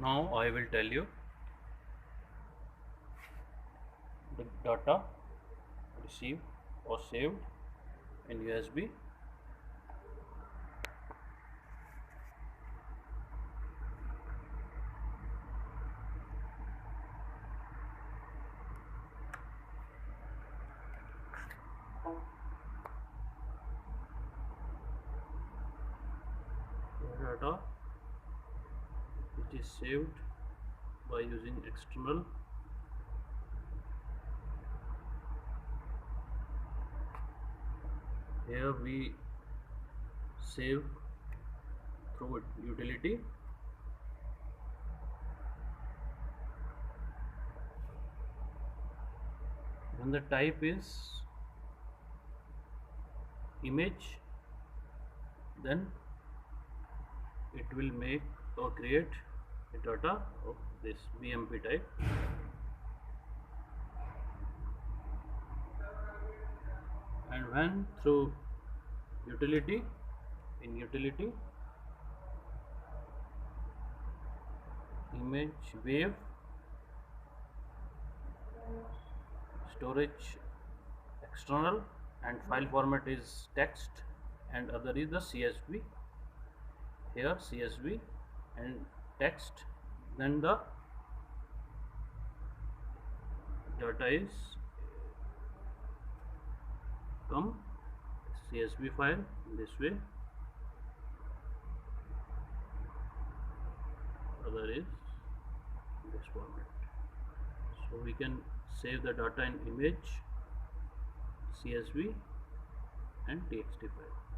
Now I will tell you the data received or saved in USB. Data which is saved by using external here we save through utility. Then the type is image, then it will make or create a data of this BMP type. And when through utility, in utility image wave, storage external, and file format is text, and other is the CSV. Here CSV and text, then the data is come CSV file in this way, other is this format. So we can save the data in image, CSV and TXT file.